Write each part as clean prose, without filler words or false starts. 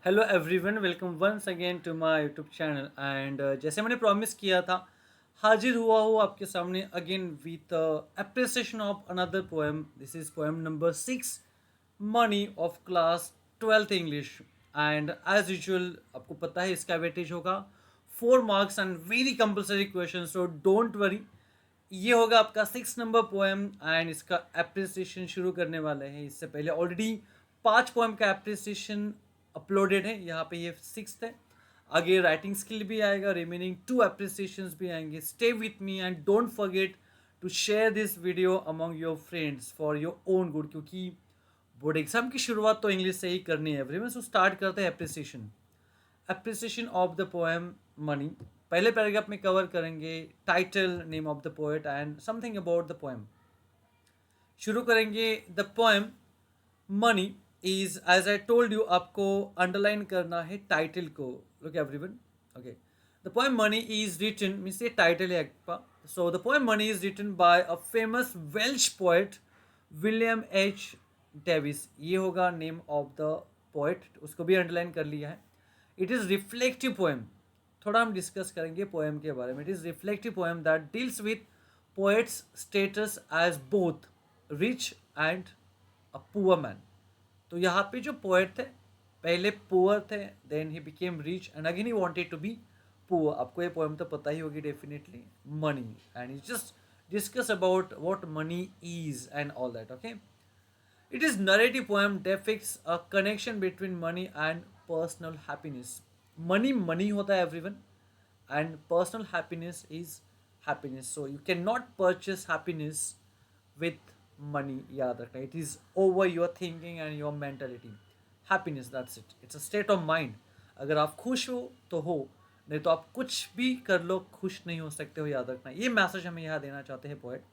Hello everyone, welcome once again to my YouTube channel and जैसे मैंने promise किया था, हाजिर हुआ हूँ आपके सामने again with appreciation of another poem. This is poem number 6, money of class 12th English. And as usual आपको पता है इसका वेटेज होगा 4 marks and very compulsory question, so don't worry. ये होगा आपका 6 नंबर पोएम एंड इसका एप्रिसिएशन शुरू करने वाले हैं. इससे पहले ऑलरेडी 5 पोएम का एप्रिसिएशन अपलोडेड है. यहाँ पे ये 6th है. आगे राइटिंग स्किल भी आएगा, रिमेनिंग 2 एप्रिसिएशंस भी आएंगे. Stay with me and don't forget to share this video among your friends for your own good, क्योंकि बोर्ड एग्जाम की शुरुआत तो इंग्लिश से ही करनी है एवरीवन. सो स्टार्ट करते हैं appreciation. Appreciation of the poem money. पहले पैराग्राफ में कवर करेंगे title, name of the poet and something about the poem. शुरू करेंगे. The poem money is, as I told you, आपको अंडरलाइन करना है टाइटल को. Look everyone, okay. The poem money is written, means ये title है आपका. So the poem money is written by a famous Welsh poet William H Davies. ये होगा name of the poet, उसको भी अंडरलाइन कर लिया है. It is reflective poem. थोड़ा हम डिस्कस करेंगे पोएम के बारे में. It is reflective poem that deals with poet's status as both rich and a poor man. तो यहाँ पे जो पोएट थे, पहले पुअर थे, then he became rich and again he wanted to be poor. आपको ये पोएम तो पता ही होगी definitely, money. And it just discuss about what money is and all that. Okay. It is narrative poem depicts a connection between money and personal happiness. Money money होता है everyone, and personal happiness is happiness. So you cannot purchase happiness with money. याद रखना. It is over your thinking and your mentality. Happiness, that's it. It's a state of mind. अगर आप खुश हो तो हो, नहीं तो आप कुछ भी कर लो, खुश नहीं हो सकते हो. याद रखना. ये मैसेज हमें यहाँ देना चाहते हैं पोएट.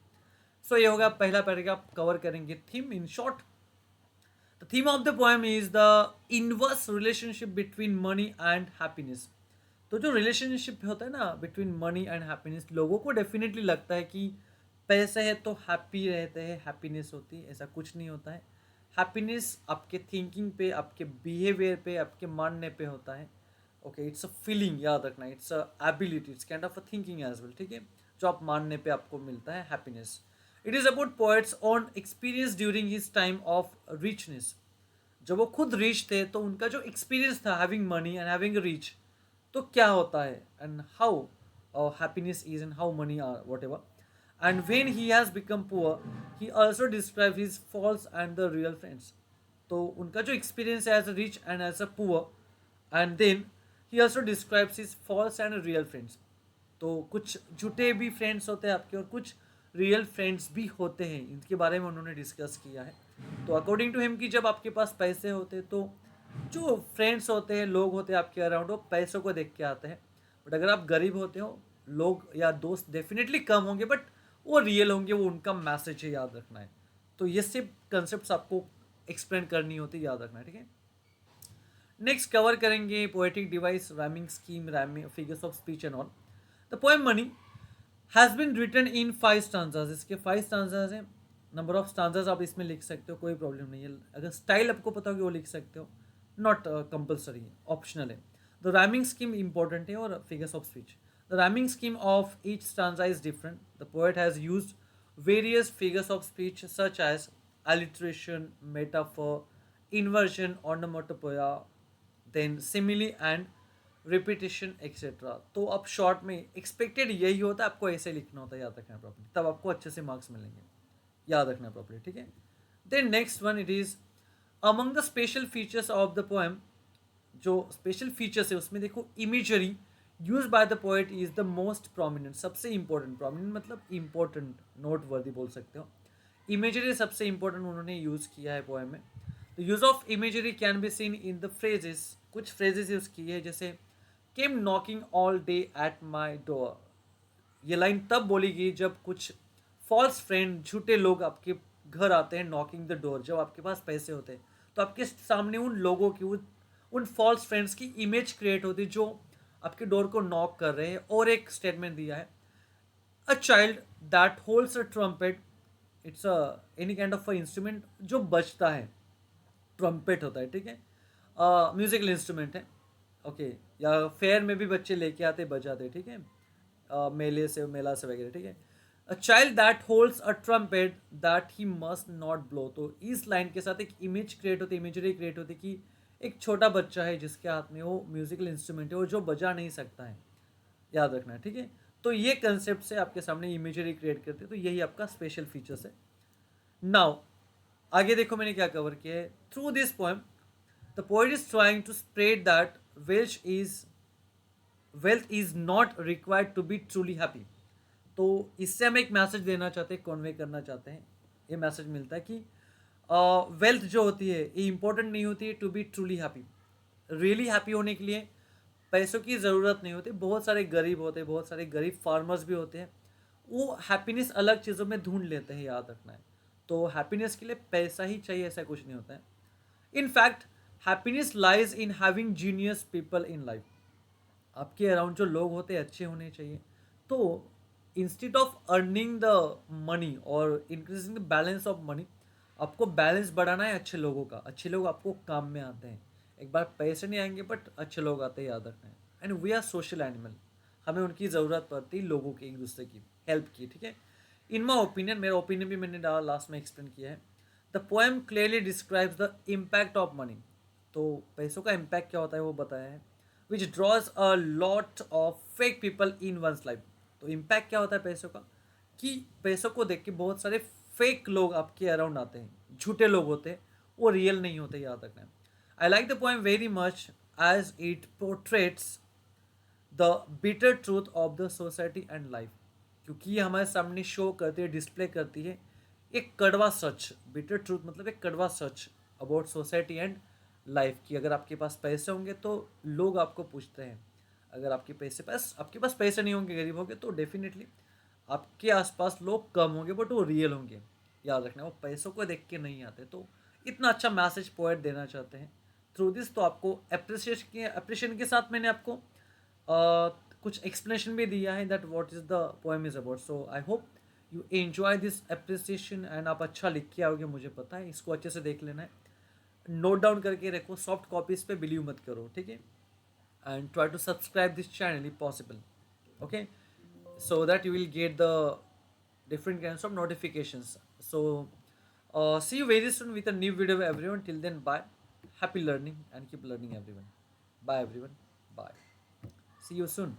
सो ये होगा पहला पैराग्राफ. कवर करेंगे theme in short. The theme of the poem is the inverse relationship between money and happiness. तो जो रिलेशनशिप होता है ना बिटवीन मनी एंड हैप्पीनेस, लोगों को डेफिनेटली लगता है कि पैसे है तो हैप्पी रहते हैं, हैप्पीनेस होती है. ऐसा कुछ नहीं होता है. हैप्पीनेस आपके थिंकिंग पे, आपके बिहेवियर पे, आपके मानने पे होता है. Okay, it's a feeling. याद रखना. It's a ability, it's kind of a thinking as well. ठीक है, जो आप मानने पे आपको मिलता है happiness. It is about poet's on experience during his time of richness. जब वो खुद रिच थे तो उनका जो एक्सपीरियंस था having money and having rich, तो क्या होता है and how happiness is and how money are whatever. And when he has become poor he also describe his false and the real friends. तो उनका जो experience है as a rich and as a poor, and then he also describes his false and real friends. तो कुछ झूठे भी friends होते हैं आपके और कुछ रियल फ्रेंड्स भी होते हैं, इनके बारे में उन्होंने डिस्कस किया है. तो अकॉर्डिंग टू हिम कि जब आपके पास पैसे होते तो जो फ्रेंड्स होते हैं, लोग होते हैं आपके अराउंड, वो पैसों को देख के आते हैं. बट अगर आप गरीब होते हो, लोग या दोस्त डेफिनेटली कम होंगे, बट वो रियल होंगे, वो उनका मैसेज है. याद रखना है. तो ये सब कंसेप्ट आपको एक्सप्लेन करनी होती है. याद रखना है. ठीक है. नेक्स्ट कवर करेंगे poetic device, rhyming scheme, rhyming figures of speech and all. The poem money has been written in 5 stanzas. इसके 5 स्टांजाज हैं. नंबर ऑफ स्टांजाज आप इसमें लिख सकते हो, कोई प्रॉब्लम नहीं है. अगर स्टाइल आपको पता होगी वो लिख सकते हो, नॉट कंपल्सरी है, ऑप्शनल है. द राइमिंग स्कीम इंपॉर्टेंट है और figures of speech. The rhyming scheme of each stanza is different. The poet has used various figures of speech such as alliteration, metaphor, inversion, onomatopoeia, then simile and repetition etcetera. तो अब short में expected यही होता है, आपको ऐसे लिखना होता है. याद रखना प्रॉपर्ली, तब आपको अच्छे से मार्क्स मिलेंगे. याद रखना प्रॉपर्ली. ठीक है. Then next one, it is among the special features of the poem. जो स्पेशल फीचर्स है उसमें देखो, imagery use by the poet is the most prominent. सबसे इंपॉर्टेंट, प्रोमिनेंट मतलब इंपॉर्टेंट, नोट वर्दी बोल सकते हो. इमेजरी सबसे इंपॉर्टेंट उन्होंने यूज किया है पोएम में. The use of imagery can be seen in the phrases. कुछ फ्रेजेस यूज की है, जैसे came knocking all day at my door. ये लाइन तब बोली गई जब कुछ फॉल्स फ्रेंड, झूठे लोग आपके घर आते हैं. नॉकिंग द डोर, जब आपके पास पैसे होते हैं तो आपके सामने उन लोगों की, उन फॉल्स फ्रेंड्स की इमेज क्रिएट होती है जो आपके डोर को नॉक कर रहे हैं. और एक स्टेटमेंट दिया है, a child that holds a trumpet. It's a any kind of a instrument जो बजता है, ट्रम्पेट होता है. ठीक है. म्यूजिकल इंस्ट्रूमेंट है, ओके, या फेयर में भी बच्चे लेके आते बजाते, ठीक है, मेले से मेला से वगैरह, ठीक है। A child that holds a trumpet that he must not blow, तो इस लाइन के साथ एक इमेज क्रिएट होती है, इमेजरी क्रिएट होती है कि एक छोटा बच्चा है जिसके हाथ में वो म्यूजिकल इंस्ट्रूमेंट है, वो जो बजा नहीं सकता है, याद रखना है, ठीक है। तो ये कंसेप्ट से आपके सामने इमेजरी क्रिएट करते हैं, तो यही आपका स्पेशल फीचर्स है। नाउ आगे देखो मैंने क्या कवर किया है। Through this poem the poet is trying to spread that wealth is wealth is not required to be truly happy. तो इससे हम एक मैसेज देना चाहते हैं, कन्वे करना चाहते हैं। ये मैसेज मिलता है कि वेल्थ जो होती है ये इंपॉर्टेंट नहीं होती है to be truly happy. Really happy होने के लिए पैसों की ज़रूरत नहीं होती। बहुत सारे गरीब होते हैं, बहुत सारे गरीब फार्मर्स भी होते हैं, वो हैप्पीनेस अलग चीज़ों में ढूंढ लेते हैं, याद रखना है। तो हैप्पीनेस के लिए पैसा ही चाहिए ऐसा कुछ नहीं होता है। In fact happiness lies in having genius people in life. आपके अराउंड जो लोग होते हैं अच्छे होने चाहिए। तो instead of earning the money और increasing the balance of money, आपको बैलेंस बढ़ाना है अच्छे लोगों का। अच्छे लोग आपको काम में आते हैं। एक बार पैसे नहीं आएंगे बट अच्छे लोग आते हैं, याद रखना है। And we are social animal, हमें उनकी ज़रूरत पड़ती है, लोगों की, एक दूसरे की हेल्प की, ठीक है। इन माई ओपिनियन, मेरा ओपिनियन भी मैंने लास्ट में एक्सप्लेन किया है। The poem clearly describes the impact of money. तो पैसों का इम्पैक्ट क्या होता है वो बताया है। Which draws a lot of fake people in one's life. तो इम्पैक्ट क्या होता है पैसों का, कि पैसों को देख के बहुत सारे फेक लोग आपके अराउंड आते हैं, झूठे लोग होते हैं, वो रियल नहीं होते, याद रखना है। I like the poem very much as it portraits the bitter truth of the society and life, क्योंकि ये हमारे सामने शो करती है, डिस्प्ले करती है एक कड़वा सच। बिटर ट्रूथ मतलब एक कड़वा सच अबाउट सोसाइटी एंड लाइफ की। अगर आपके पास पैसे होंगे तो लोग आपको पूछते हैं, अगर आपके पास पैसे नहीं होंगे, गरीब होंगे, तो डेफिनेटली आपके आसपास लोग कम होंगे बट वो रियल होंगे, याद रखना। वो पैसों को देख के नहीं आते। तो इतना अच्छा मैसेज पोएट देना चाहते हैं थ्रू दिस। तो आपको अप्रिशिएशन के साथ मैंने आपको कुछ एक्सप्लेनेशन भी दिया है that what is the poem is about. So I hope you enjoy this appreciation and आप अच्छा लिख के आओगे, मुझे पता है। इसको अच्छे से देख लेना है, नोट डाउन करके रखो, सॉफ्ट कॉपीज पे बिलीव मत करो, ठीक है। And try to subscribe this channel if possible, okay, so that you will get the different kinds of notifications. So see you very soon with a new video everyone. Till then, bye, happy learning and keep learning everyone. Bye everyone, bye, see you soon.